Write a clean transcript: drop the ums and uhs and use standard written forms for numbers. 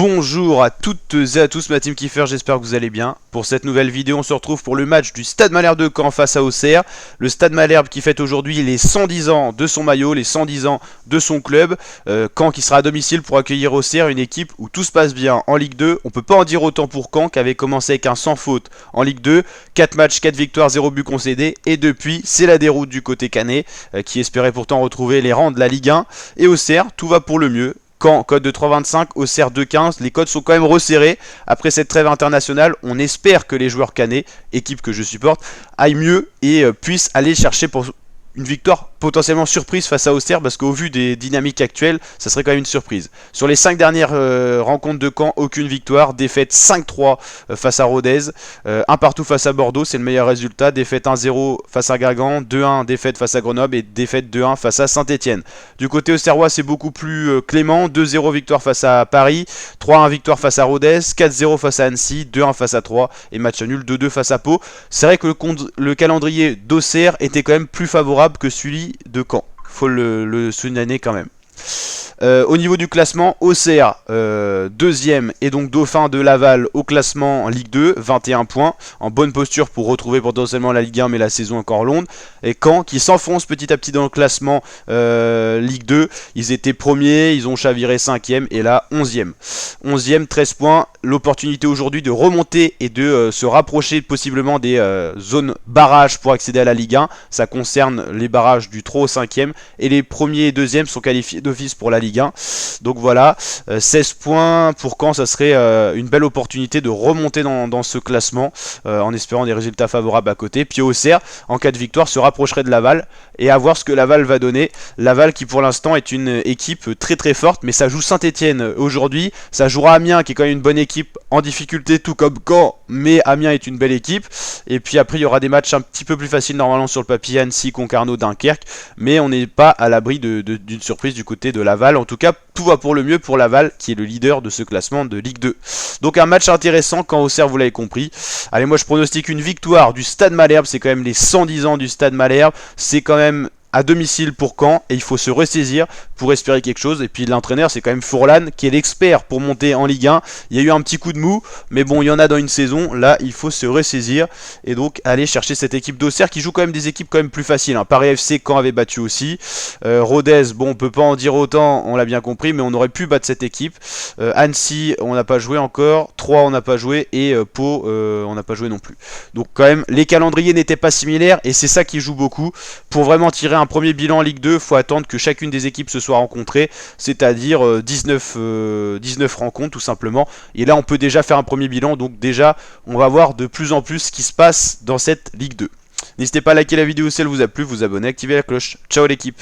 Bonjour à toutes et à tous, ma team Kiffer, j'espère que vous allez bien. Pour cette nouvelle vidéo, on se retrouve pour le match du Stade Malherbe de Caen face à Auxerre. Le Stade Malherbe qui fête aujourd'hui les 110 ans de son maillot, les 110 ans de son club. Caen qui sera à domicile pour accueillir Auxerre, une équipe où tout se passe bien en Ligue 2. On peut pas en dire autant pour Caen qui avait commencé avec un sans faute en Ligue 2. 4 matchs, 4 victoires, 0 but concédé. Et depuis, c'est la déroute du côté canet qui espérait pourtant retrouver les rangs de la Ligue 1. Et Auxerre, tout va pour le mieux. Caen, code de 3,25, Auxerre 2,15. Les codes sont quand même resserrés. Après cette trêve internationale, on espère que les joueurs canets, équipe que je supporte, aillent mieux et puissent aller chercher pour une victoire potentiellement surprise face à Auxerre, parce qu'au vu des dynamiques actuelles, ça serait quand même une surprise. Sur les 5 dernières rencontres de Caen, aucune victoire, défaite 5-3 face à Rodez, un partout face à Bordeaux, c'est le meilleur résultat, défaite 1-0 face à Guingamp, 2-1 défaite face à Grenoble et défaite 2-1 face à Saint-Etienne. Du côté auxerrois, c'est beaucoup plus clément, 2-0 victoire face à Paris, 3-1 victoire face à Rodez, 4-0 face à Annecy, 2-1 face à Troyes et match nul 2-2 face à Pau. C'est vrai que le calendrier d'Auxerre était quand même plus favorable que celui de Caen. Faut le souligner quand même. Au niveau du classement, Auxerre deuxième et donc dauphin de Laval au classement en Ligue 2, 21 points, en bonne posture pour retrouver potentiellement la Ligue 1, mais la saison encore longue. Et Caen qui s'enfonce petit à petit dans le classement Ligue 2, ils étaient premiers, ils ont chaviré 5e et là 11e. 11e, 13 points, l'opportunité aujourd'hui de remonter et de se rapprocher possiblement des zones barrages pour accéder à la Ligue 1. Ça concerne les barrages du 3 au 5e et les premiers et deuxièmes sont qualifiés d'office pour la Ligue 1. Donc voilà, 16 points pour Caen, ça serait une belle opportunité de remonter dans ce classement en espérant des résultats favorables à côté. Puis Auxerre, en cas de victoire, se rapprocherait de Laval et à voir ce que Laval va donner. Laval qui pour l'instant est une équipe très très forte, mais ça joue Saint-Etienne aujourd'hui, ça jouera Amiens qui est quand même une bonne équipe en difficulté tout comme Caen, mais Amiens est une belle équipe. Et puis après il y aura des matchs un petit peu plus faciles normalement sur le papier, Annecy, Concarneau, Dunkerque, mais on n'est pas à l'abri d'une surprise du côté de Laval. En tout cas, tout va pour le mieux pour Laval qui est le leader de ce classement de Ligue 2. Donc un match intéressant quand Auxerre, vous l'avez compris. Allez, moi je pronostique une victoire du Stade Malherbe, c'est quand même les 110 ans du Stade Malherbe, c'est quand même à domicile pour Caen et il faut se ressaisir pour espérer quelque chose. Et puis l'entraîneur, c'est quand même Fourlan qui est l'expert pour monter en Ligue 1. Il y a eu un petit coup de mou, mais bon, il y en a dans une saison. Là, il faut se ressaisir et donc aller chercher cette équipe d'Auxerre qui joue quand même des équipes quand même plus faciles. Paris FC, Caen avait battu aussi. Rodez, bon, on peut pas en dire autant, on l'a bien compris, mais on aurait pu battre cette équipe. Annecy, on n'a pas joué encore. Troyes, on n'a pas joué et Pau, on n'a pas joué non plus. Donc quand même, les calendriers n'étaient pas similaires et c'est ça qui joue beaucoup. Pour vraiment tirer un premier bilan en Ligue 2, il faut attendre que chacune des équipes se soit rencontrées, c'est-à-dire 19 rencontres tout simplement. Et là, on peut déjà faire un premier bilan, donc déjà, on va voir de plus en plus ce qui se passe dans cette Ligue 2. N'hésitez pas à liker la vidéo si elle vous a plu, vous abonner, activer la cloche. Ciao l'équipe!